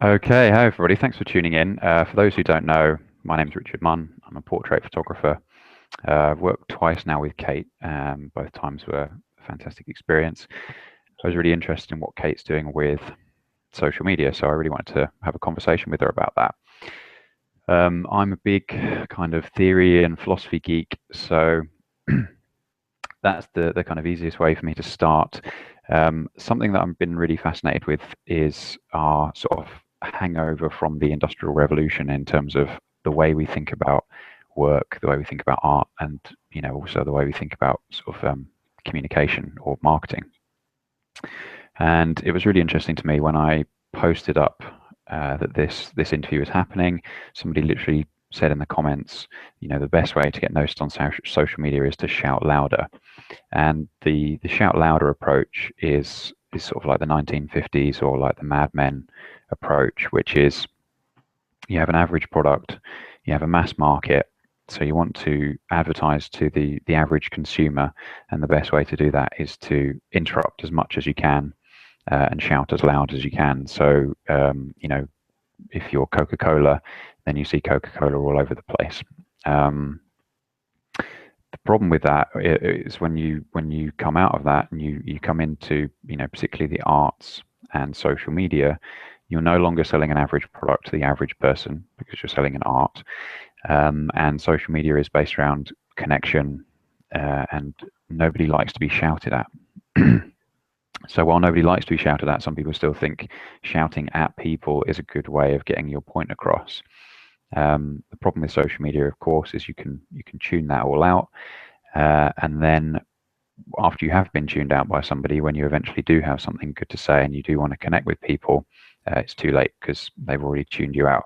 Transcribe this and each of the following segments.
Okay, hi everybody. Thanks for tuning in. For those who don't know, my name's Richard Munn. I'm a portrait photographer. I've worked twice now with Kate. Both times were a fantastic experience. I was really interested in what Kate's doing with social media, so I really wanted to have a conversation with her about that. I'm a big kind of theory and philosophy geek, so that's the kind of easiest way for me to start. Something that I've been really fascinated with is our sort of hangover from the Industrial Revolution in terms of the way we think about work, the way we think about art, and also the way we think about sort of communication or marketing. And it was really interesting to me when I posted up that this interview was happening. Somebody literally said in the comments, the best way to get noticed on social media is to shout louder. And the shout louder approach is sort of like the 1950s or like the Mad Men approach, which is you have an average product, you have a mass market, so you want to advertise to the average consumer, and the best way to do that is to interrupt as much as you can and shout as loud as you can. So if you're Coca-Cola, then you see Coca-Cola all over the place. The problem with that is when you come out of that and you come into particularly the arts and social media, you're no longer selling an average product to the average person because you're selling an art. And social media is based around connection, and nobody likes to be shouted at. So while nobody likes to be shouted at, some people still think shouting at people is a good way of getting your point across. The problem with social media, of course, is you can tune that all out, and then after you have been tuned out by somebody, when you eventually do have something good to say and you do want to connect with people, it's too late because they've already tuned you out.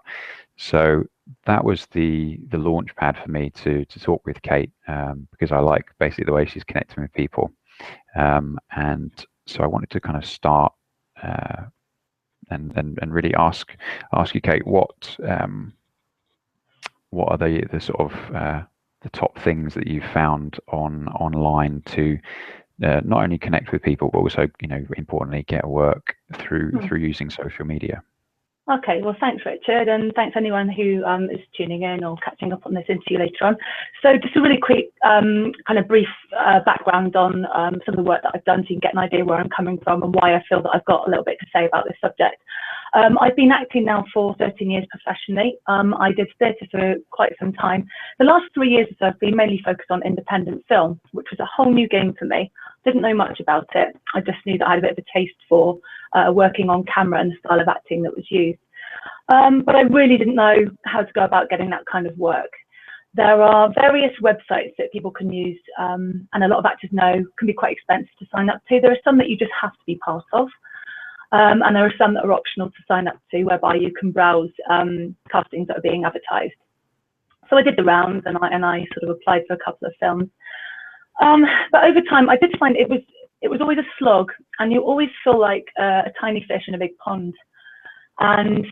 So that was the launch pad for me to talk with Kate, because I like basically the way she's connecting with people, and so I wanted to kind of start and really ask you, Kate, what are the sort of the top things that you've found online to not only connect with people, but also, importantly, get work through using social media. Okay, well, thanks, Richard, and thanks anyone who is tuning in or catching up on this interview later on. So just a really quick kind of brief background on some of the work that I've done so you can get an idea where I'm coming from and why I feel that I've got a little bit to say about this subject. I've been acting now for 13 years professionally. I did theatre for quite some time. The last 3 years or so I've been mainly focused on independent film, which was a whole new game for me. Didn't know much about it. I just knew that I had a bit of a taste for working on camera and the style of acting that was used. But I really didn't know how to go about getting that kind of work. There are various websites that people can use, and a lot of actors know can be quite expensive to sign up to. There are some that you just have to be part of, and there are some that are optional to sign up to, whereby you can browse castings that are being advertised. So I did the rounds, and I sort of applied for a couple of films. But over time, I did find it was always a slog, and you always feel like a tiny fish in a big pond, and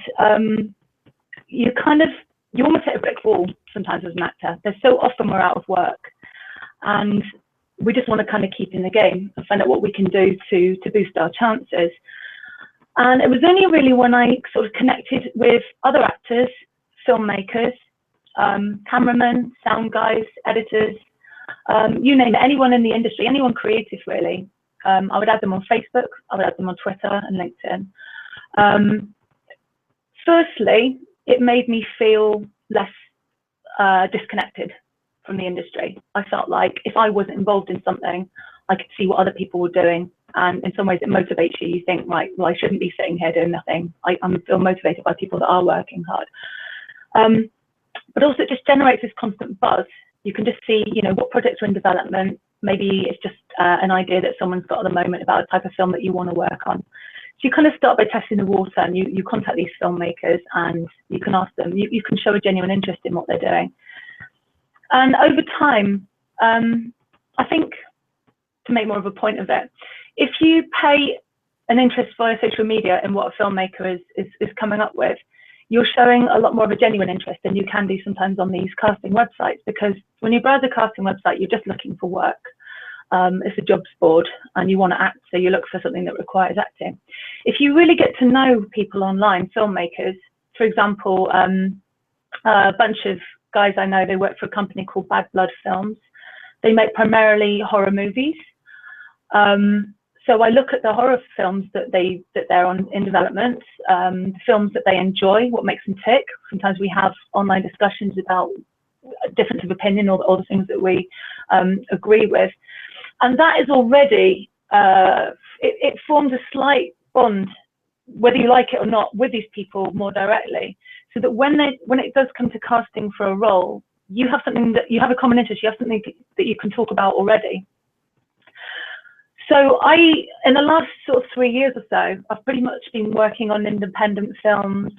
you almost hit a brick wall sometimes as an actor. There's so often we're out of work, and we just want to kind of keep in the game and find out what we can do to boost our chances. And it was only really when I sort of connected with other actors, filmmakers, cameramen, sound guys, editors, you name it, anyone in the industry, anyone creative really. I would add them on Facebook, I would add them on Twitter and LinkedIn. Firstly, it made me feel less disconnected from the industry. I felt like if I wasn't involved in something, I could see what other people were doing. And in some ways it motivates you. You think, right, well, I shouldn't be sitting here doing nothing. I feel motivated by people that are working hard. But also it just generates this constant buzz. You can just see, what projects are in development. Maybe it's just an idea that someone's got at the moment about a type of film that you want to work on. So you kind of start by testing the water, and you contact these filmmakers and you can ask them, you can show a genuine interest in what they're doing. And over time, I think, to make more of a point of it, if you pay an interest via social media in what a filmmaker is coming up with, you're showing a lot more of a genuine interest than you can do sometimes on these casting websites, because when you browse a casting website, you're just looking for work. it's a jobs board and you want to act, so you look for something that requires acting. If you really get to know people online, filmmakers, for example, a bunch of guys I know, they work for a company called Bad Blood Films. They make primarily horror movies. So I look at the horror films that they're on in development, the films that they enjoy, what makes them tick. Sometimes we have online discussions about a difference of opinion or the things that we agree with. And that is already, it forms a slight bond, whether you like it or not, with these people more directly. So that when it does come to casting for a role, you have something that you have a common interest, you have something that you can talk about already. So in the last sort of 3 years or so, I've pretty much been working on independent films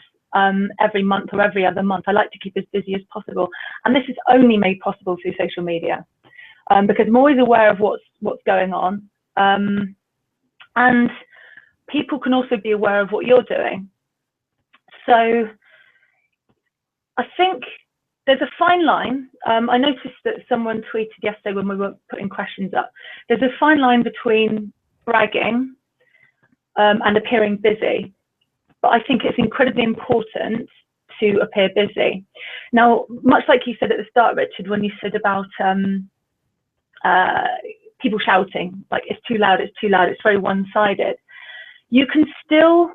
every month or every other month. I like to keep as busy as possible. And this is only made possible through social media, because I'm always aware of what's going on. And people can also be aware of what you're doing. So I think there's a fine line. I noticed that someone tweeted yesterday when we were putting questions up. There's a fine line between bragging and appearing busy. But I think it's incredibly important to appear busy. Now, much like you said at the start, Richard, when you said about people shouting, like it's too loud, it's very one-sided. You can still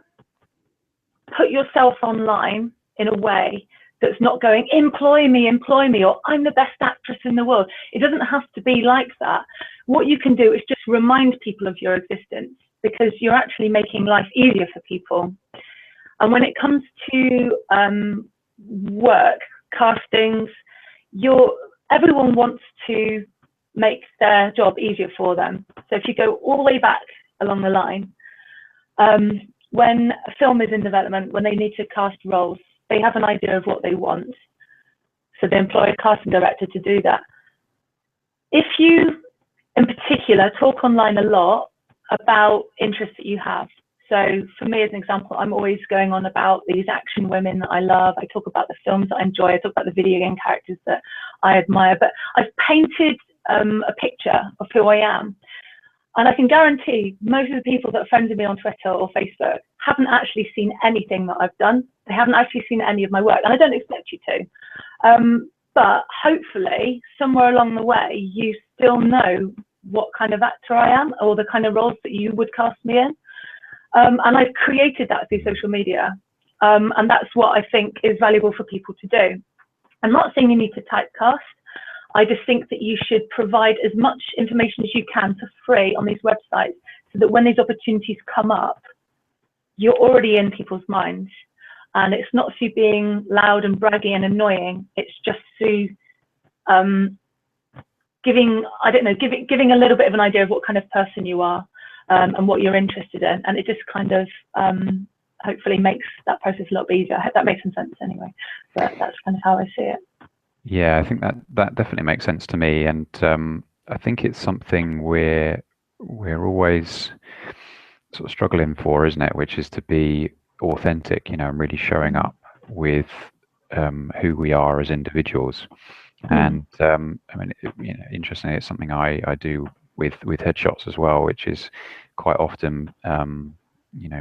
put yourself online in a way that's not going, employ me, or I'm the best actress in the world. It doesn't have to be like that. What you can do is just remind people of your existence, because you're actually making life easier for people. And when it comes to work, castings, everyone wants to make their job easier for them. So if you go all the way back along the line, when a film is in development, when they need to cast roles, they have an idea of what they want. So they employ a casting director to do that. If you, in particular, talk online a lot about interests that you have. So for me, as an example, I'm always going on about these action women that I love. I talk about the films that I enjoy. I talk about the video game characters that I admire. But I've painted a picture of who I am. And I can guarantee most of the people that are friends with me on Twitter or Facebook haven't actually seen anything that I've done. They haven't actually seen any of my work, and I don't expect you to. But hopefully, somewhere along the way, you still know what kind of actor I am or the kind of roles that you would cast me in. And I've created that through social media. And that's what I think is valuable for people to do. I'm not saying you need to typecast. I just think that you should provide as much information as you can for free on these websites, so that when these opportunities come up, you're already in people's minds. And it's not through being loud and braggy and annoying. It's just through giving a little bit of an idea of what kind of person you are, and what you're interested in. And it just kind of hopefully makes that process a lot easier. I hope that makes some sense anyway, but that's kind of how I see it. Yeah, I think that definitely makes sense to me, and I think it's something we're always sort of struggling for, isn't it? Which is to be authentic, and really showing up with who we are as individuals. And I mean, interestingly, it's something I do with headshots as well, which is quite often,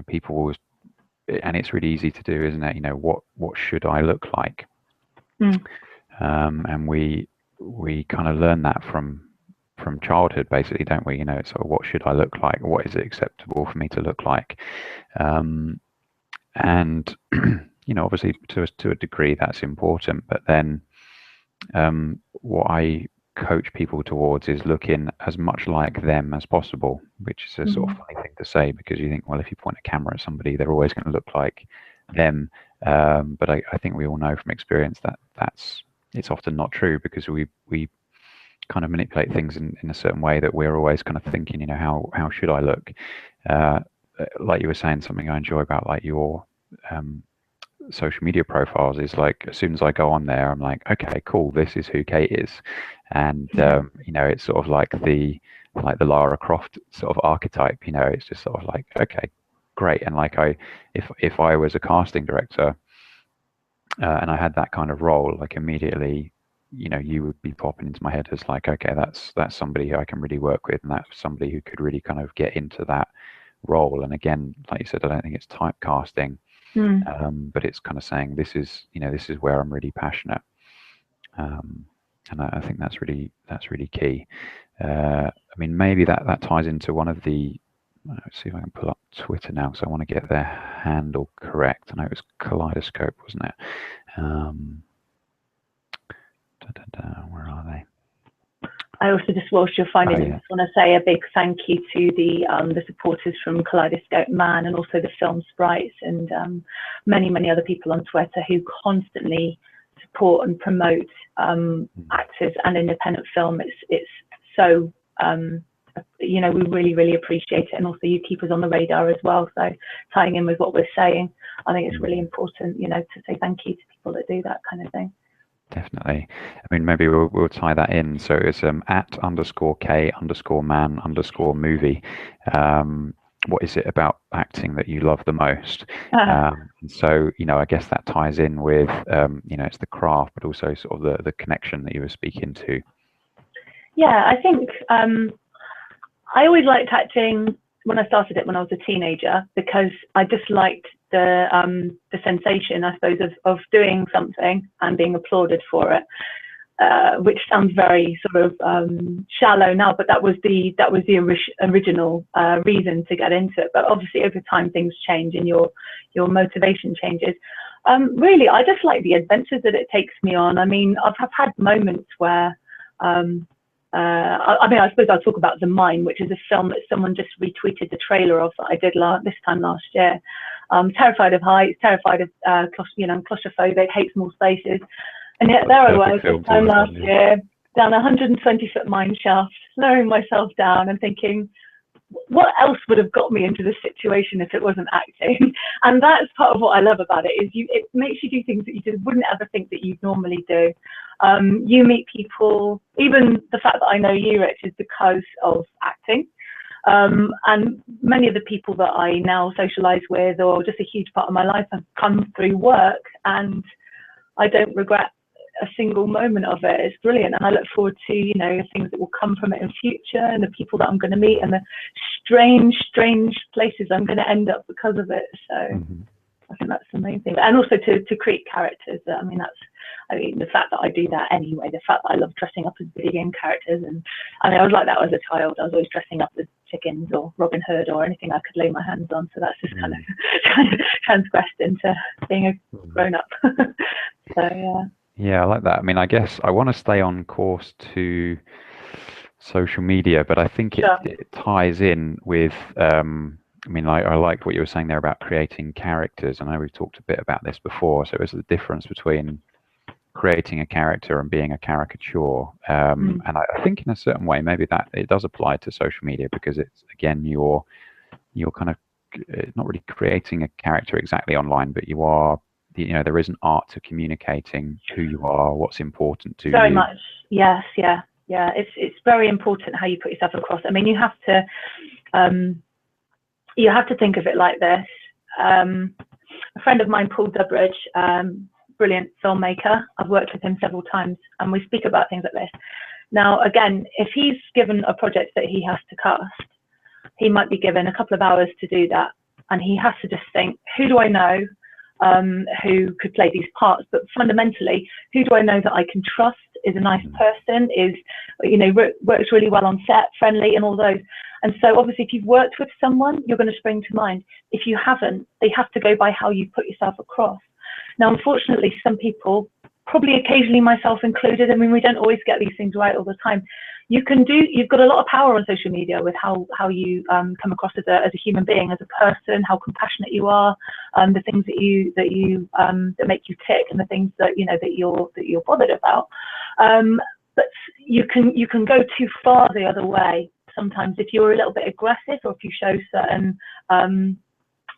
people always, and it's really easy to do, isn't it? What should I look like? And we kind of learn that from childhood, basically, don't we? It's sort of, what should I look like? What is it acceptable for me to look like? And obviously to a degree that's important, but then what I coach people towards is looking as much like them as possible, which is a sort of funny thing to say, because you think, well, if you point a camera at somebody, they're always going to look like them. But I think we all know from experience that it's often not true, because we kind of manipulate things in a certain way that we're always kind of thinking, how should I look? Like you were saying, something I enjoy about like your social media profiles is like, as soon as I go on there, I'm like, okay, cool, this is who Kate is. And it's sort of like the Lara Croft sort of archetype, it's just sort of like, okay, great. And like if I was a casting director and I had that kind of role, like immediately you know, you would be popping into my head as like, okay, that's somebody who I can really work with, and that's somebody who could really kind of get into that role. And again, like you said, I don't think it's typecasting, but it's kind of saying this is, you know, this is where I'm really passionate. And I think that's really key. I mean, maybe that ties into one of the. Let's see if I can pull up Twitter now, because I want to get their handle correct. I know it was Kaleidoscope, wasn't it? Where are they? I also just, whilst you're finding it, just want to say a big thank you to the supporters from Kaleidoscope Man, and also the Film Sprites, and many other people on Twitter who constantly support and promote actors and independent film. It's so you know, we really appreciate it, and also you keep us on the radar as well. So tying in with what we're saying, I think it's really important, you know, to say thank you to people that do that kind of thing. Definitely. I mean, maybe we'll tie that in. So it's @_K_man_movie. What is it about acting that you love the most? So, you know, I guess that ties in with, you know, it's the craft, but also sort of the connection that you were speaking to. Yeah, I think I always liked acting when I started it when I was a teenager, because I just liked the sensation, I suppose, of doing something and being applauded for it. Which sounds very sort of shallow now, but that was the original reason to get into it. But obviously, over time, things change and your motivation changes. Really, I just like the adventures that it takes me on. I mean, I've had moments where, I mean, I suppose I'll talk about The Mine, which is a film that someone just retweeted the trailer of that I did this time last year. Terrified of heights, terrified of you know, I'm claustrophobic, hate small spaces. And yet there I was this time last year, down a 120-foot mine shaft, slowing myself down and thinking, what else would have got me into this situation if it wasn't acting? And that's part of what I love about it, is it makes you do things that you just wouldn't ever think that you'd normally do. You meet people, even the fact that I know you, Rich, is because of acting. And many of the people that I now socialise with, or just a huge part of my life, have come through work, and I don't regret a single moment of it. It's brilliant, and I look forward to, you know, things that will come from it in future, and the people that I'm going to meet, and the strange places I'm going to end up because of it. So I think that's the main thing, and also to create characters. I mean, the fact that I do that anyway, the fact that I love dressing up as video game characters, and I mean, I was like that as a child. I was always dressing up as chickens or Robin Hood or anything I could lay my hands on. So that's just kind of transgressed into being a grown up. So yeah. Yeah, I like that. I mean, I guess I want to stay on course to social media, but I think it ties in with, I mean, I liked what you were saying there about creating characters. I know we've talked a bit about this before. So there's a difference between creating a character and being a caricature. And I think in a certain way, maybe that it does apply to social media, because it's, again, you're kind of not really creating a character exactly online, but you are, you know, there is an art to communicating who you are, what's important to you. Very much, yes, yeah. It's very important how you put yourself across. I mean, you have to think of it like this. A friend of mine, Paul Dubridge, brilliant filmmaker. I've worked with him several times, and we speak about things like this. Now, again, if he's given a project that he has to cast, he might be given a couple of hours to do that, and he has to just think, who do I know who could play these parts? But fundamentally, who do I know that I can trust, is a nice person, is, you know, works really well on set, friendly, and all those. And so obviously, if you've worked with someone, you're going to spring to mind. If you haven't, they have to go by how you put yourself across. Now, unfortunately, some people, probably occasionally myself included, I mean, we don't always get these things right all the time. You've got a lot of power on social media with how you come across as a human being, as a person, how compassionate you are, the things that make you tick, and the things that you're bothered about. But you can go too far the other way sometimes if you're a little bit aggressive, or if you show certain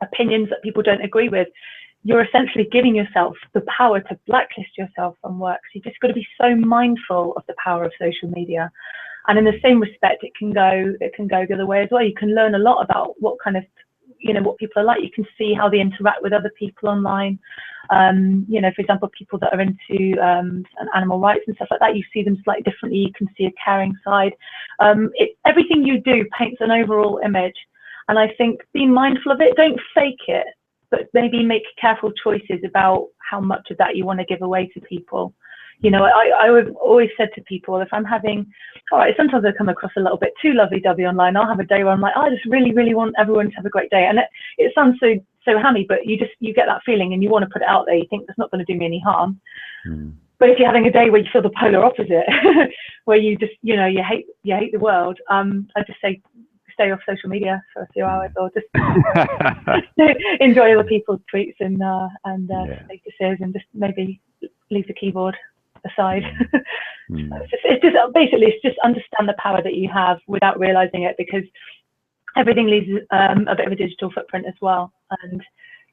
opinions that people don't agree with. You're essentially giving yourself the power to blacklist yourself from work. So you've just got to be so mindful of the power of social media. And in the same respect, it can go the other way as well. You can learn a lot about what kind of, you know, what people are like. You can see how they interact with other people online. You know, for example, people that are into animal rights and stuff like that, you see them slightly differently. You can see a caring side. Everything you do paints an overall image. And I think be mindful of it. Don't fake it, but maybe make careful choices about how much of that you want to give away to people. You know, I've always said to people, if I'm having, all right, sometimes I come across a little bit too lovey-dovey online. I'll have a day where I'm like, oh, I just really, really want everyone to have a great day. And it sounds so hammy, but you get that feeling and you want to put it out there. You think that's not going to do me any harm. But if you're having a day where you feel the polar opposite, where you just, you know, you hate the world, I just say, stay off social media for a few hours, or just enjoy other people's tweets and statuses, and just maybe leave the keyboard aside. It's just understand the power that you have without realizing it, because everything leaves a bit of a digital footprint as well. And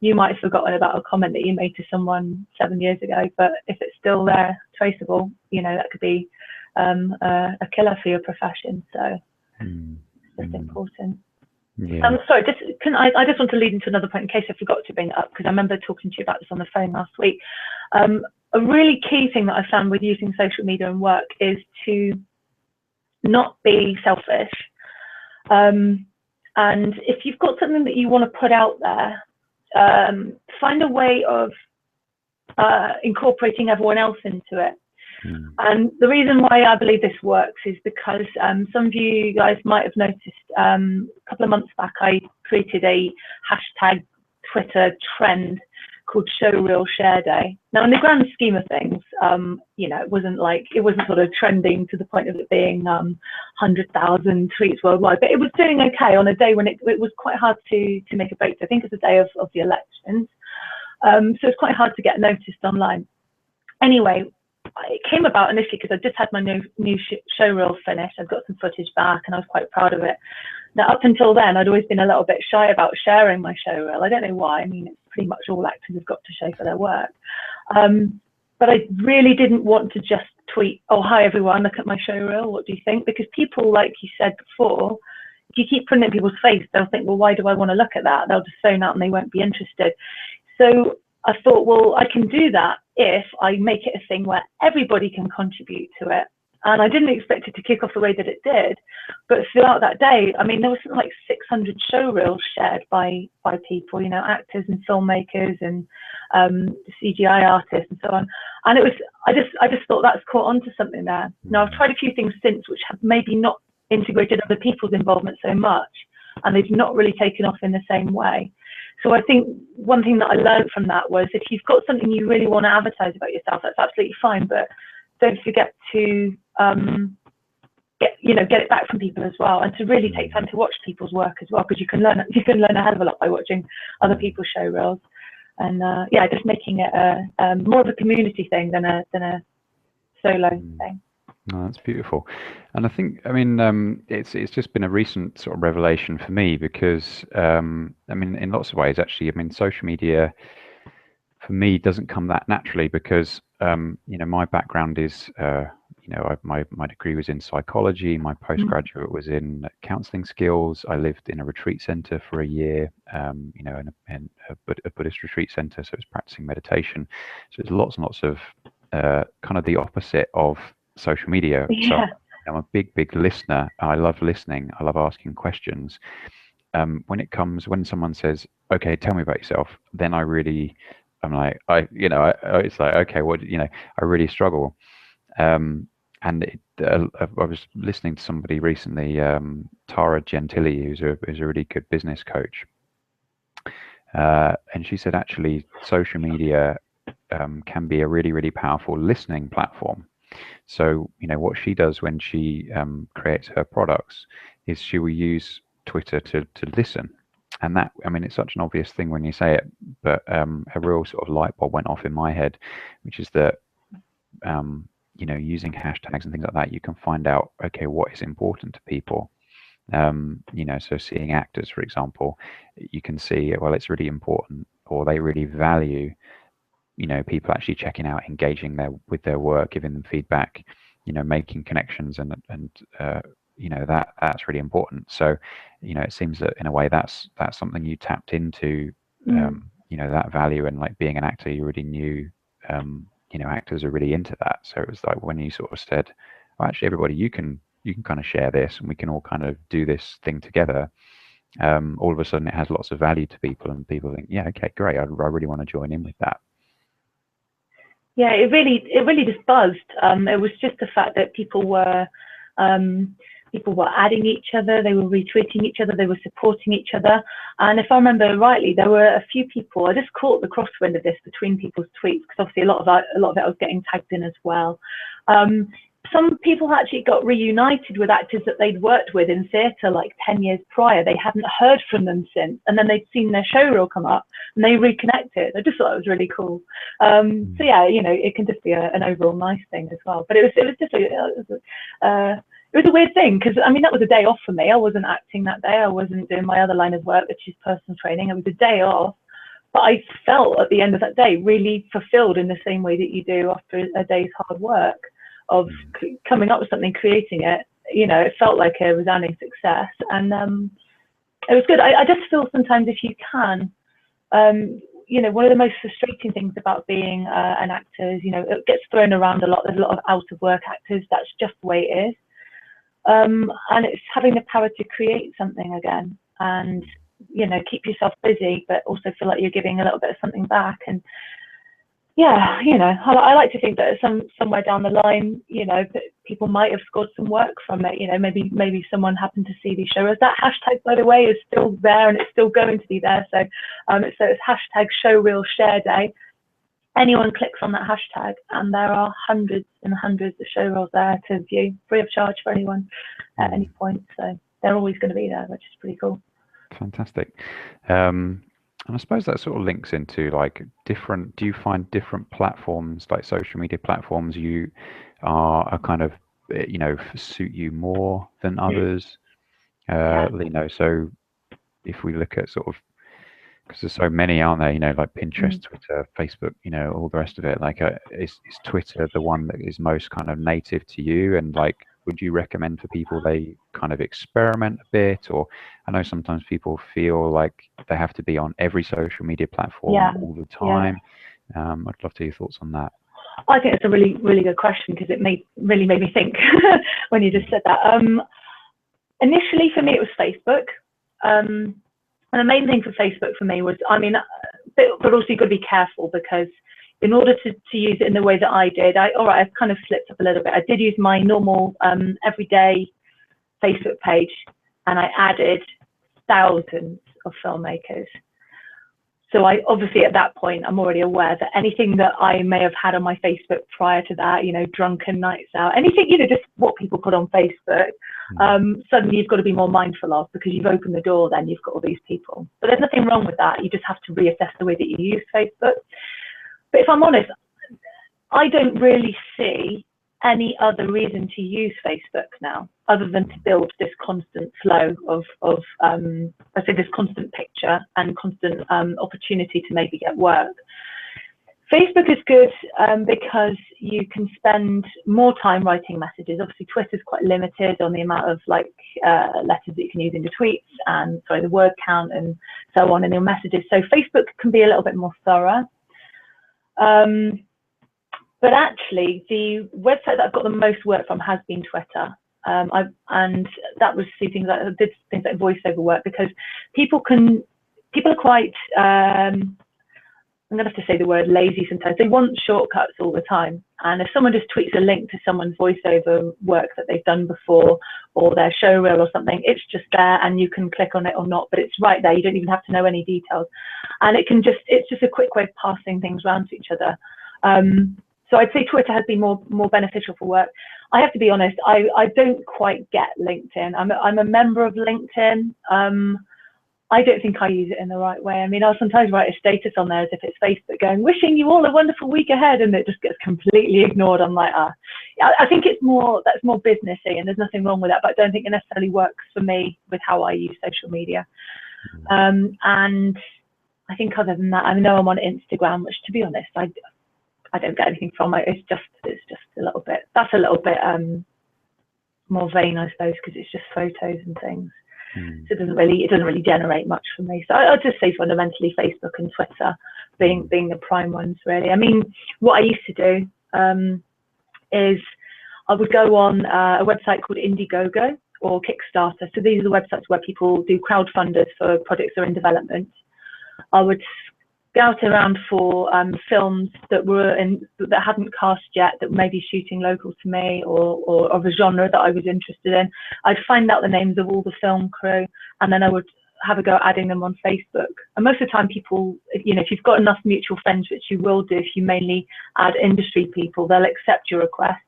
you might have forgotten about a comment that you made to someone 7 years ago, but if it's still there, traceable, you know, that could be a killer for your profession. So it's just important. I'm sorry, I just want to lead into another point in case I forgot to bring it up, because I remember talking to you about this on the phone last week. A really key thing that I found with using social media and work is to not be selfish. And if you've got something that you want to put out there, find a way of incorporating everyone else into it. And the reason why I believe this works is because some of you guys might have noticed a couple of months back, I created a hashtag Twitter trend called Showreel Share Day. Now, in the grand scheme of things, you know, it wasn't sort of trending to the point of it being 100,000 tweets worldwide, but it was doing okay on a day when it was quite hard to make a breakthrough. I think it's the day of the elections. So it's quite hard to get noticed online. Anyway, it came about initially because I just had my new showreel finished. I'd got some footage back and I was quite proud of it. Now, up until then, I'd always been a little bit shy about sharing my showreel. I don't know why. I mean, it's pretty much all actors have got to show for their work. But I really didn't want to just tweet, oh, hi, everyone, look at my showreel. What do you think? Because people, like you said before, if you keep putting it in people's face, they'll think, well, why do I want to look at that? They'll just phone out and they won't be interested. So I thought, well, I can do that if I make it a thing where everybody can contribute to it. And I didn't expect it to kick off the way that it did. But throughout that day, I mean, there was something like 600 showreels shared by people, you know, actors and filmmakers and CGI artists and so on. And it was, I just thought that's caught on to something there. Now, I've tried a few things since which have maybe not integrated other people's involvement so much, and they've not really taken off in the same way. So I think one thing that I learned from that was if you've got something you really want to advertise about yourself, that's absolutely fine, but don't forget to get it back from people as well, and to really take time to watch people's work as well, because you can learn a hell of a lot by watching other people's showreels. And just making it a more of a community thing than a solo thing. Oh, that's beautiful. And I think, I mean, it's just been a recent sort of revelation for me, because I mean, in lots of ways, actually, I mean, social media for me doesn't come that naturally, because you know, my background is you know, my degree was in psychology, my postgraduate was in counseling skills. I lived in a retreat center for a year, you know, in a Buddhist retreat center, so I was practicing meditation. So there's lots and lots of kind of the opposite of social media. Yeah. So I'm a big listener. I love listening. I love asking questions. When someone says, okay, tell me about yourself, then I'm like, it's like, okay, what, you know, I really struggle. And I was listening to somebody recently, Tara Gentile, who's a really good business coach. And she said, actually, social media can be a really, really powerful listening platform. So, you know, what she does when she creates her products is she will use Twitter to listen. And that, I mean, it's such an obvious thing when you say it, but a real sort of light bulb went off in my head, which is that, you know, using hashtags and things like that, you can find out, okay, what is important to people. You know, so seeing actors, for example, you can see, well, it's really important, or they really value, you know, people actually checking out, engaging with their work, giving them feedback, you know, making connections, and you know, that's really important. So, you know, it seems that in a way that's something you tapped into, you you know, that value, and like being an actor, you already knew, you know, actors are really into that. So it was like when you sort of said, well, actually, everybody, you can kind of share this, and we can all kind of do this thing together. All of a sudden, it has lots of value to people, and people think, yeah, okay, great, I really want to join in with that. Yeah, it really just buzzed. It was just the fact that people were adding each other, they were retweeting each other, they were supporting each other. And if I remember rightly, there were a few people. I just caught the crosswind of this between people's tweets, because obviously a lot of it I was getting tagged in as well. Some people actually got reunited with actors that they'd worked with in theatre like 10 years prior. They hadn't heard from them since, and then they'd seen their show reel come up and they reconnected. I just thought it was really cool. So yeah, you know, it can just be an overall nice thing as well. But it was just it was a weird thing, because I mean, that was a day off for me. I wasn't acting that day. I wasn't doing my other line of work, which is personal training. It was a day off, but I felt at the end of that day really fulfilled in the same way that you do after a day's hard work of coming up with something, creating it. You know, it felt like a resounding success, and it was good. I just feel sometimes, if you can, you know, one of the most frustrating things about being an actor is, you know, it gets thrown around a lot. There's a lot of out of work actors. That's just the way it is. And it's having the power to create something again, and, you know, keep yourself busy, but also feel like you're giving a little bit of something back. And yeah, you know, I like to think that somewhere down the line, you know, that people might have scored some work from it. You know, maybe someone happened to see these shows. That hashtag, by the way, is still there, and it's still going to be there. So, it's hashtag Showreel Share Day. Anyone clicks on that hashtag, and there are hundreds and hundreds of show reels there to view, free of charge for anyone at any point. So they're always going to be there, which is pretty cool. Fantastic. And I suppose that sort of links into like different, do you find different platforms, like social media platforms, you are kind of, you know, suit you more than others? You know, so if we look at sort of, because there's so many, aren't there, you know, like Pinterest, Twitter, Facebook, you know, all the rest of it, like is Twitter the one that is most kind of native to you? And like, would you recommend for people they kind of experiment a bit? Or I know sometimes people feel like they have to be on every social media platform all the time. I'd love to hear your thoughts on that. I think it's a really, really good question, because it really made me think when you just said that. Initially for me, it was Facebook. And the main thing for Facebook for me was, I mean, but also you've got to be careful, because in order to use it in the way that I did, I've kind of slipped up a little bit. I did use my normal everyday Facebook page, and I added thousands of filmmakers. So I obviously, at that point, I'm already aware that anything that I may have had on my Facebook prior to that, you know, drunken nights out, anything, you know, just what people put on Facebook, suddenly you've got to be more mindful of, because you've opened the door, then you've got all these people. But there's nothing wrong with that. You just have to reassess the way that you use Facebook. But if I'm honest, I don't really see any other reason to use Facebook now, other than to build this constant flow of I say this constant picture and constant opportunity to maybe get work. Facebook is good because you can spend more time writing messages. Obviously, Twitter's quite limited on the amount of like letters that you can use in your tweets, and the word count and so on in your messages. So Facebook can be a little bit more thorough. But actually, the website that I've got the most work from has been Twitter. And that was things like, I did things like voiceover work, because people are quite, I'm going to have to say the word lazy sometimes. They want shortcuts all the time. And if someone just tweets a link to someone's voiceover work that they've done before, or their show reel or something, it's just there, and you can click on it or not, but it's right there. You don't even have to know any details. And it's just a quick way of passing things around to each other. So I'd say Twitter has been more beneficial for work. I have to be honest, I don't quite get LinkedIn. I'm a member of LinkedIn. I don't think I use it in the right way. I mean, I'll sometimes write a status on there as if it's Facebook going, wishing you all a wonderful week ahead, and it just gets completely ignored. I'm like, I think that's more businessy, and there's nothing wrong with that, but I don't think it necessarily works for me with how I use social media. And I think other than that, I know I'm on Instagram, which, to be honest, I don't get anything from it. It's just a little bit, that's a little bit more vain, I suppose, because it's just photos and things. Mm. So it doesn't really generate much for me. So I'd just say fundamentally Facebook and Twitter being the prime ones, really. I mean, what I used to do is I would go on a website called Indiegogo or Kickstarter. So these are the websites where people do crowdfunders for projects that are in development. I would scout around for films that hadn't cast yet, that may be shooting local to me, or of a genre that I was interested in. I'd find out the names of all the film crew, and then I would have a go adding them on Facebook. And most of the time people, you know, if you've got enough mutual friends, which you will do if you mainly add industry people, they'll accept your request.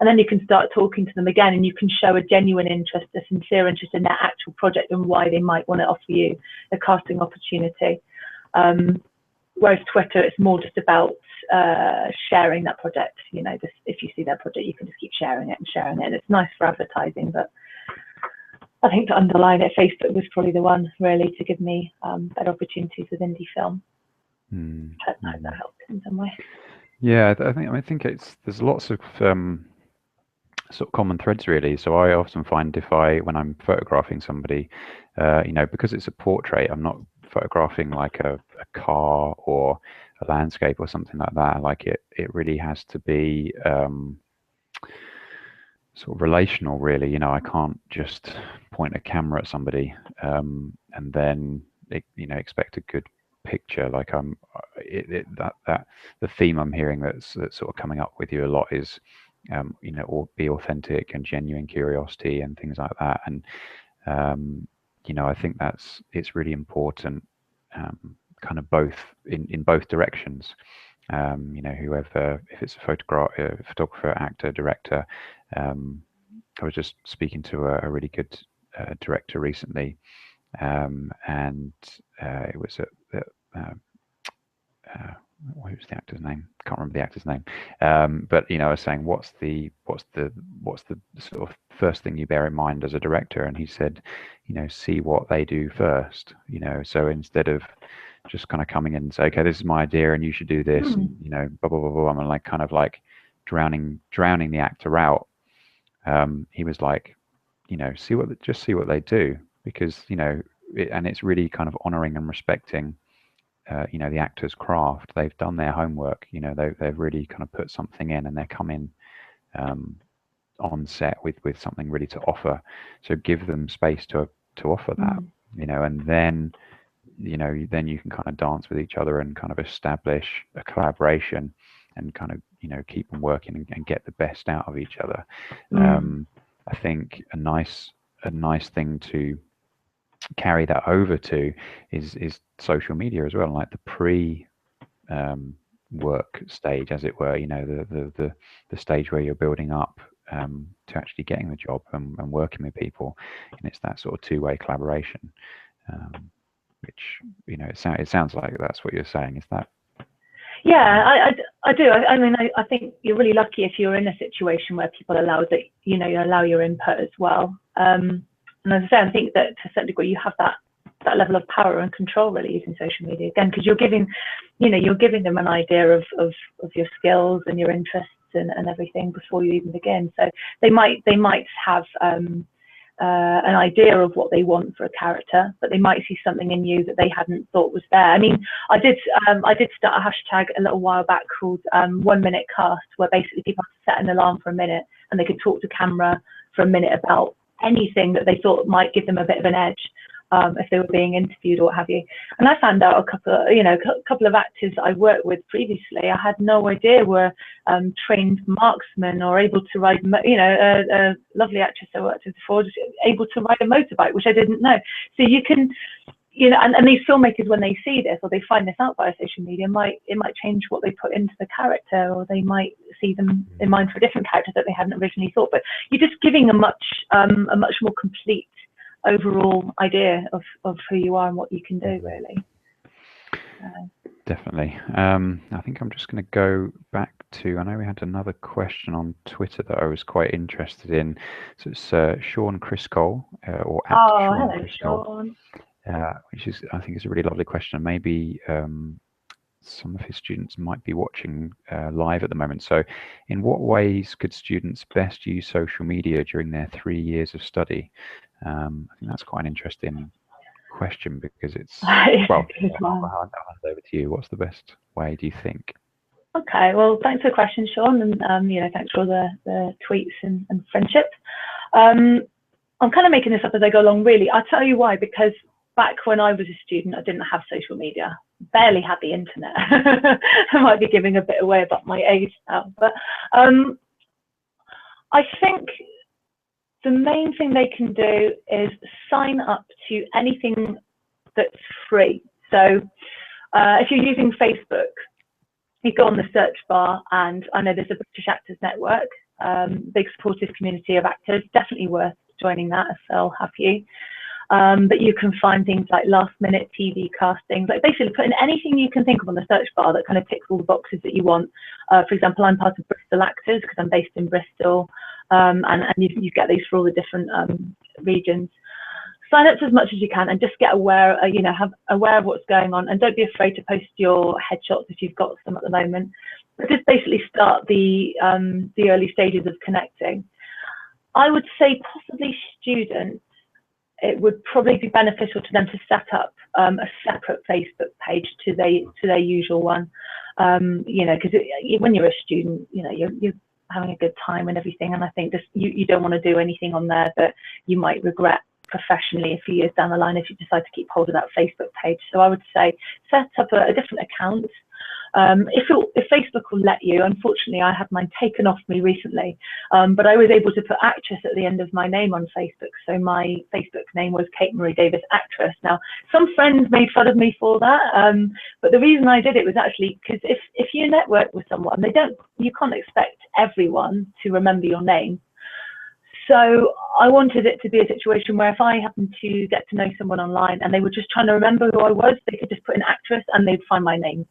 And then you can start talking to them again, and you can show a genuine interest, a sincere interest in their actual project and why they might want to offer you a casting opportunity. Whereas Twitter, it's more just about sharing that project. You know, just if you see their project, you can just keep sharing it and sharing it. And it's nice for advertising, but I think to underline it, Facebook was probably the one really to give me better opportunities with indie film. I hope that helped in some way. Yeah, I think there's lots of sort of common threads really. So I often find when I'm photographing somebody, you know, because it's a portrait, I'm not photographing like a car or a landscape or something like that. Like it really has to be sort of relational, really. You know, I can't just point a camera at somebody and then you know, expect a good picture. Like that the theme I'm hearing that's sort of coming up with you a lot is you know, or be authentic and genuine curiosity and things like that. And you know, I think it's really important, kind of both in both directions. You know, whoever, if it's a photographer, actor, director. I was just speaking to a really good director recently, and it was what was the actor's name? Can't remember the actor's name. But you know, I was saying, what's the sort of first thing you bear in mind as a director? And he said, you know, see what they do first. You know, so instead of just kind of coming in and say, okay, this is my idea, and you should do this, and you know, blah blah blah blah. I'm like kind of like drowning the actor out. He was like, you know, see what they do, because you know, and it's really kind of honoring and respecting. You know, the actor's craft. They've done their homework. You know, they've really kind of put something in, and they're coming on set with something really to offer. So give them space to offer that. You know, and then you can kind of dance with each other and kind of establish a collaboration and kind of, you know, keep them working and get the best out of each other. I think a nice thing to carry that over to is social media as well, like the pre work stage, as it were. You know, the stage where you're building up to actually getting the job and working with people, and it's that sort of two-way collaboration, which, you know, it sounds like that's what you're saying. Is that? Yeah, I do. I mean, I think you're really lucky if you're in a situation where people allow that, you know, you allow your input as well. And as I say, I think that to a certain degree you have that level of power and control really using social media, again, because you're giving them an idea of your skills and your interests and everything before you even begin. So they might have an idea of what they want for a character, but they might see something in you that they hadn't thought was there. I mean, I did start a hashtag a little while back called 1 minute cast, where basically people have to set an alarm for a minute and they could talk to camera for a minute about anything that they thought might give them a bit of an edge if they were being interviewed or what have you. And I found out a couple of actors that I worked with previously, I had no idea were trained marksmen or able to ride, you know, a lovely actress I worked with before, just able to ride a motorbike, which I didn't know. So you can, you know, and these filmmakers, when they see this or they find this out via social media, it might change what they put into the character, or they might see them in mind for a different character that they hadn't originally thought. But you're just giving a much more complete overall idea of who you are and what you can do, really. Definitely. I think I'm just going to go back to, I know we had another question on Twitter that I was quite interested in. So it's Sean Criscole, or at Sean hello, Criscole, Sean. which is, I think, is a really lovely question. Maybe some of his students might be watching live at the moment. So in what ways could students best use social media during their 3 years of study? I think that's quite an interesting question, because it's, It's well, a good one. I'll hand over to you. What's the best way, do you think? Okay, well, thanks for the question, Sean, and thanks for all the tweets and friendship. I'm kind of making this up as I go along, really. I'll tell you why, because back when I was a student, I didn't have social media, barely had the internet. I might be giving a bit away about my age now, but I think the main thing they can do is sign up to anything that's free. So if you're using Facebook, you go on the search bar, and I know there's a British Actors Network, big supportive community of actors, definitely worth joining that if they'll have you. But you can find things like last minute TV castings, like basically put in anything you can think of on the search bar that kind of ticks all the boxes that you want. For example, I'm part of Bristol Actors because I'm based in Bristol, and you get these for all the different regions. Sign up to as much as you can and just get aware, have aware of what's going on, and don't be afraid to post your headshots if you've got some at the moment. But just basically start the early stages of connecting. I would say possibly students, it would probably be beneficial to them to set up a separate Facebook page to their usual one. Because when you're a student, you're having a good time and everything, and I think just you don't want to do anything on there that you might regret professionally a few years down the line if you decide to keep hold of that Facebook page. So I would say set up a different account. If Facebook will let you. Unfortunately, I had mine taken off me recently, but I was able to put actress at the end of my name on Facebook. So my Facebook name was Kate Marie Davis Actress. Now, some friends made fun of me for that, but the reason I did it was actually because if you network with someone, you can't expect everyone to remember your name. So I wanted it to be a situation where if I happened to get to know someone online and they were just trying to remember who I was, they could just put in actress and they'd find my name,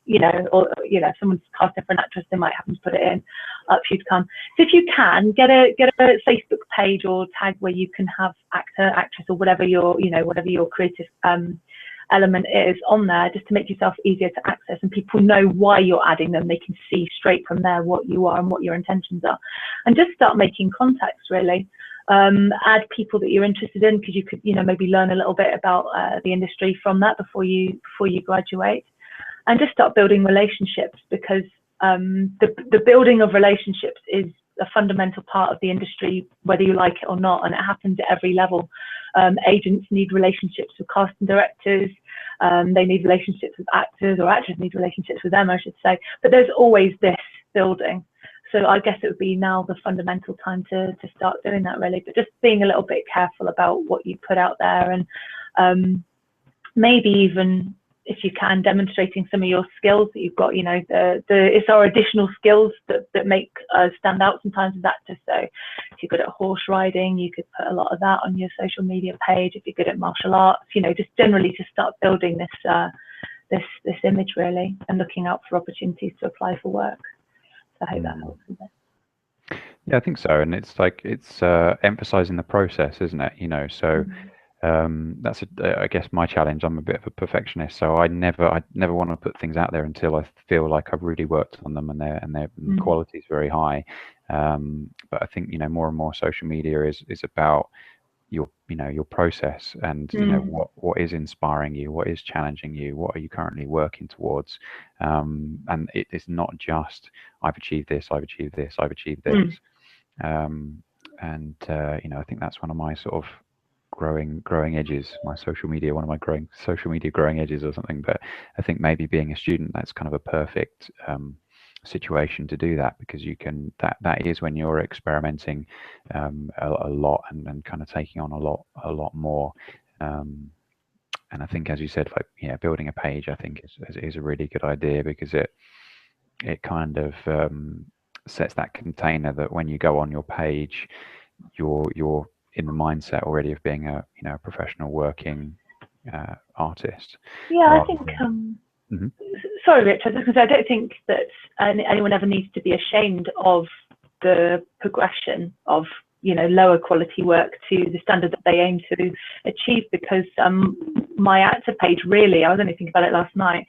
or if someone's casting for an actress, they might happen to put it in up for you to come. So if you can get a Facebook page or tag where you can have actor, actress, or whatever your creative element is on there, just to make yourself easier to access and people know why you're adding them. They can see straight from there what you are and what your intentions are, and just start making contacts really. Add people that you're interested in, because you could maybe learn a little bit about the industry from that before you graduate, and just start building relationships, because the building of relationships is a fundamental part of the industry, whether you like it or not, and it happens at every level. Agents need relationships with casting directors, they need relationships with actors, or actors need relationships with them, I should say, but there's always this building. So I guess it would be now the fundamental time to start doing that really, but just being a little bit careful about what you put out there, and maybe even, if you can, demonstrating some of your skills that you've got. It's our additional skills that make us stand out sometimes as actors. So if you're good at horse riding, you could put a lot of that on your social media page. If you're good at martial arts, just generally to start building this image really, and looking out for opportunities to apply for work. So I hope that helps a bit. Yeah, I think so, and it's emphasizing the process, isn't it? So that's I guess my challenge. I'm a bit of a perfectionist, so I never want to put things out there until I feel like I've really worked on them and their quality is very high. But I think more and more social media is about your process, and what is inspiring you, what is challenging you, what are you currently working towards, and it is not just I've achieved this, I've achieved this, I've achieved this. I think that's one of my sort of growing edges, my social media, one of my social media growing edges or something. But I think maybe being a student, that's kind of a perfect situation to do that, because you can, that is when you're experimenting a lot and kind of taking on a lot more. And I think, as you said, building a page, I think is a really good idea, because it kind of sets that container that when you go on your page, you're in the mindset already of being a professional working artist. Yeah, I think. Sorry, Rich. I was going to say, I don't think that anyone ever needs to be ashamed of the progression of lower quality work to the standard that they aim to achieve, because my actor page, really, I was only thinking about it last night.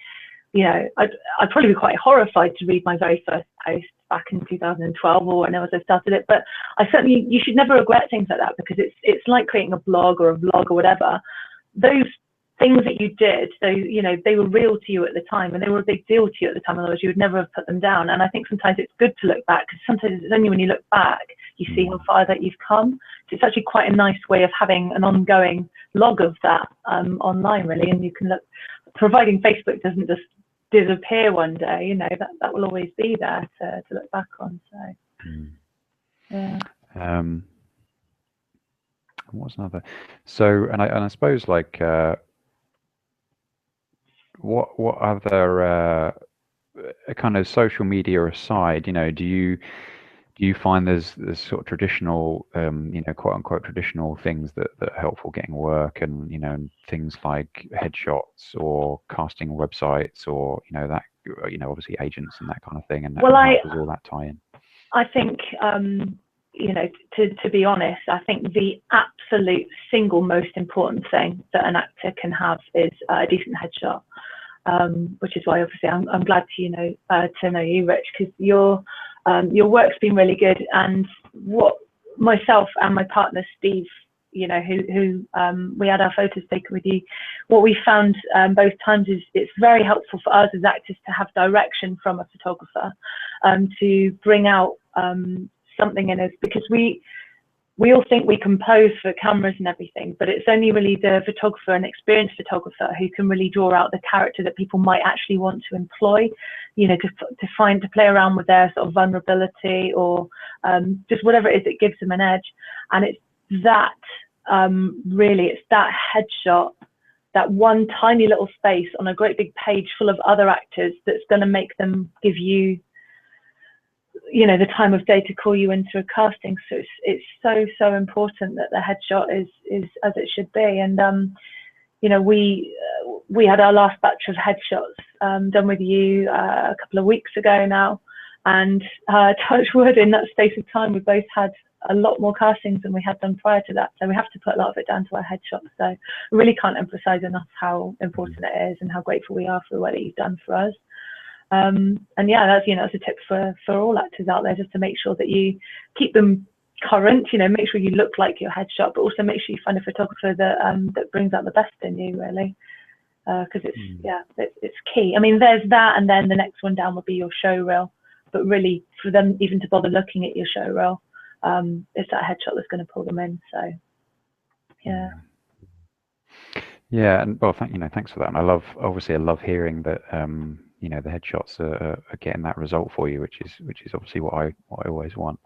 you know, I'd probably be quite horrified to read my very first post back in 2012 or whenever I started it. But I certainly, you should never regret things like that, because it's like creating a blog or a vlog or whatever. Those things that you did, so, you know, they were real to you at the time, and they were a big deal to you at the time, otherwise you would never have put them down. And I think sometimes it's good to look back, because sometimes it's only when you look back you see how far that you've come. So it's actually quite a nice way of having an ongoing log of that online, really. And you can look, providing Facebook doesn't just disappear one day, you know, that will always be there to look back on. So yeah. What's another? So, and I suppose, like, what other kind of social media aside, you know, do you find there's sort of traditional, you know, quote unquote traditional things that are helpful getting work, and, you know, things like headshots or casting websites, or, you know, that, you know, obviously agents and that kind of thing, and Well, how does all that tie in? I think, you know, to be honest, I think the absolute single most important thing that an actor can have is a decent headshot, which is why obviously I'm glad to know you, Rich, because your work's been really good. And what myself and my partner Steve, you know, who we had our photos taken with you, what we found both times is it's very helpful for us as actors to have direction from a photographer, to bring out something in us, because we all think we can pose for cameras and everything, but it's only really the photographer, an experienced photographer, who can really draw out the character that people might actually want to employ, you know, to play around with their sort of vulnerability, or just whatever it is that gives them an edge. And it's that really, it's that headshot, that one tiny little space on a great big page full of other actors, that's going to make them give you, you know, the time of day to call you into a casting. So it's so important that the headshot is as it should be. And you know, we had our last batch of headshots done with you a couple of weeks ago now, and touch wood, in that space of time we both had a lot more castings than we had done prior to that. So we have to put a lot of it down to our headshots. So I really can't emphasize enough how important it is, and how grateful we are for the work that you've done for us. And yeah, that's, you know, that's a tip for all actors out there, just to make sure that you keep them current, you know, make sure you look like your headshot, but also make sure you find a photographer that brings out the best in you, really, because it's key. I mean, there's that, and then the next one down would be your show reel, but really for them even to bother looking at your show reel, it's that headshot that's going to pull them in. So yeah, and well, thanks for that. And I love hearing that, you know, the headshots are getting that result for you, which is obviously what I always want.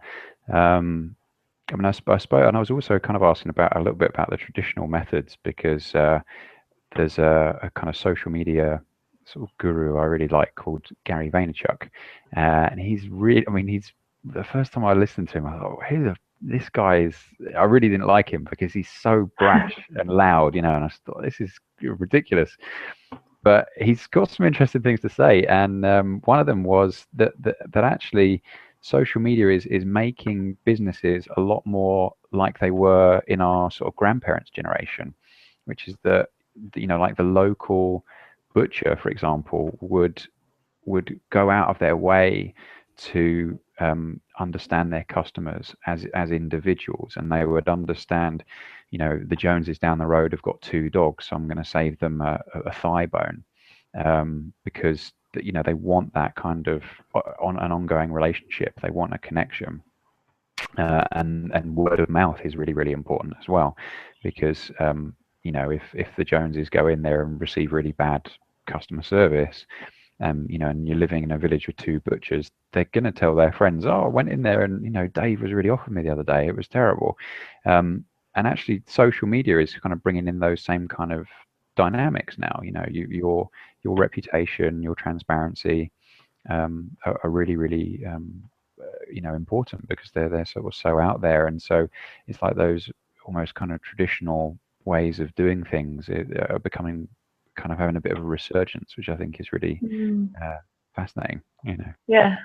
I mean, I suppose, and I was also kind of asking a little bit about the traditional methods, because there's a kind of social media sort of guru I really like called Gary Vaynerchuk, and he's really, I mean, he's, the first time I listened to him, I thought, this guy is, I really didn't like him because he's so brash and loud, you know, and I thought, this is ridiculous. But he's got some interesting things to say, and one of them was that actually social media is making businesses a lot more like they were in our sort of grandparents' generation, which is that, you know, like the local butcher, for example, would go out of their way to understand their customers as individuals, and they would understand, you know, the Joneses down the road have got 2 dogs, so I'm going to save them a thigh bone, because, you know, they want that kind of on an ongoing relationship. They want a connection, and word of mouth is really, really important as well, because you know, if the Joneses go in there and receive really bad customer service, you know, and you're living in a village with 2 butchers, they're going to tell their friends, oh, I went in there and, you know, Dave was really off with me the other day, it was terrible. And actually social media is kind of bringing in those same kind of dynamics now. You know, your reputation, your transparency, are really, really you know, important, because they're sort of so out there. And so it's like those almost kind of traditional ways of doing things are becoming, kind of having a bit of a resurgence, which I think is really fascinating, you know. Yeah.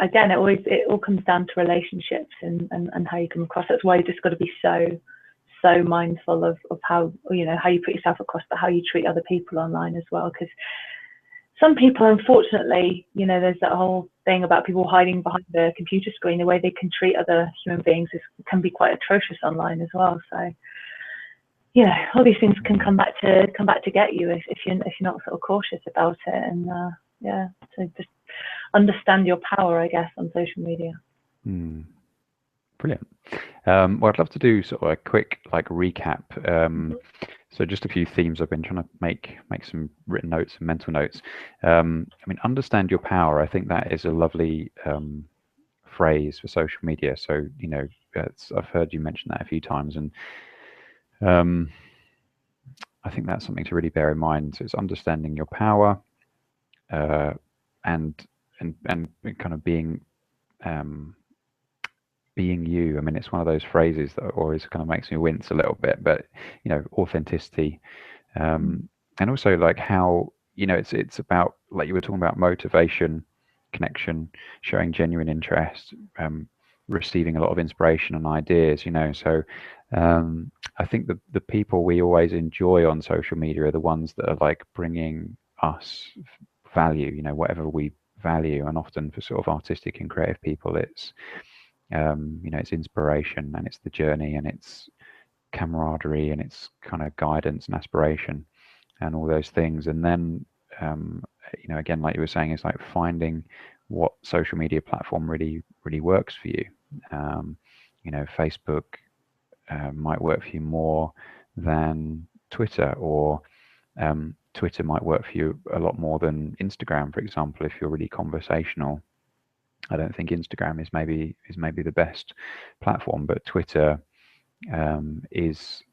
Again, it all comes down to relationships and how you come across. That's why you just got to be so so mindful of how, you know, how you put yourself across, but how you treat other people online as well. Because some people, unfortunately, you know, there's that whole thing about people hiding behind the computer screen. The way they can treat other human beings can be quite atrocious online as well. So, you know, all these things can come back to get you if you're not sort of cautious about it. And yeah, so just understand your power, I guess, on social media. Brilliant. Well, I'd love to do sort of a quick recap. So just a few themes I've been trying to make some written notes and mental notes. I mean, understand your power. I think that is a lovely phrase for social media. So, you know, I've heard you mention that a few times, and I think that's something to really bear in mind. So it's understanding your power, and kind of being you. I mean, it's one of those phrases that always kind of makes me wince a little bit, but, you know, authenticity, and also like how, you know, it's about, like you were talking about, motivation, connection, showing genuine interest, receiving a lot of inspiration and ideas, you know. So I think the people we always enjoy on social media are the ones that are like bringing us value, you know, whatever we value. And often for sort of artistic and creative people, it's you know, it's inspiration, and it's the journey, and it's camaraderie, and it's kind of guidance and aspiration and all those things. And then you know, again, like you were saying, it's like finding what social media platform really works for you. You know, Facebook might work for you more than Twitter, or Twitter might work for you a lot more than Instagram, for example, if you're really conversational. I don't think Instagram is maybe the best platform, but Twitter is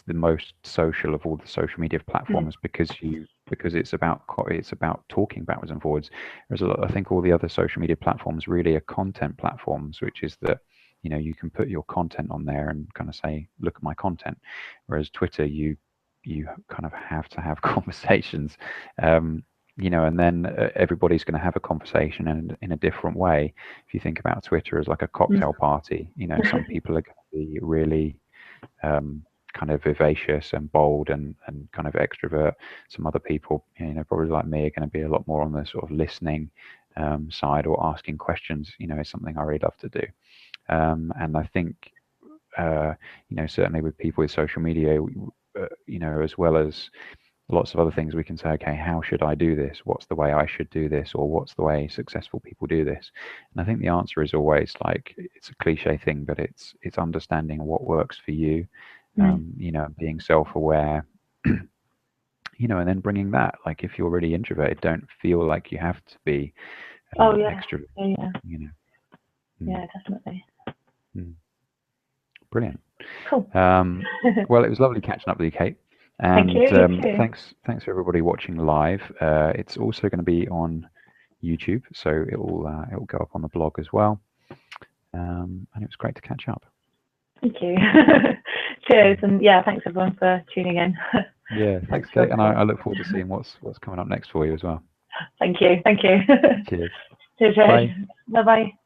the most social of all the social media platforms, because it's about talking backwards and forwards. Whereas I think all the other social media platforms really are content platforms, which is that, you know, you can put your content on there and kind of say, look at my content. Whereas Twitter, you kind of have to have conversations. You know, and then everybody's going to have a conversation in a different way. If you think about Twitter as like a cocktail party, you know, some people are going to be really kind of vivacious and bold and kind of extrovert. Some other people, you know, probably like me, are going to be a lot more on the sort of listening side, or asking questions, you know, is something I really love to do. And I think, you know, certainly with people with social media, you know, as well as lots of other things, we can say, okay, how should I do this? What's the way I should do this? Or what's the way successful people do this? And I think the answer is always, like, it's a cliche thing, but it's understanding what works for you, you know, being self-aware, you know, and then bringing that, like, if you're really introverted, don't feel like you have to be extrovert, you know. Yeah, definitely. Brilliant. Cool. Well, it was lovely catching up with you, Kate. And thanks for everybody watching live. It's also going to be on YouTube, so it will go up on the blog as well. And it was great to catch up. Thank you. Cheers, and yeah, thanks everyone for tuning in. Yeah, thanks, Kate, and I look forward to seeing what's coming up next for you as well. Thank you. Cheers. Cheers. Bye. Bye-bye.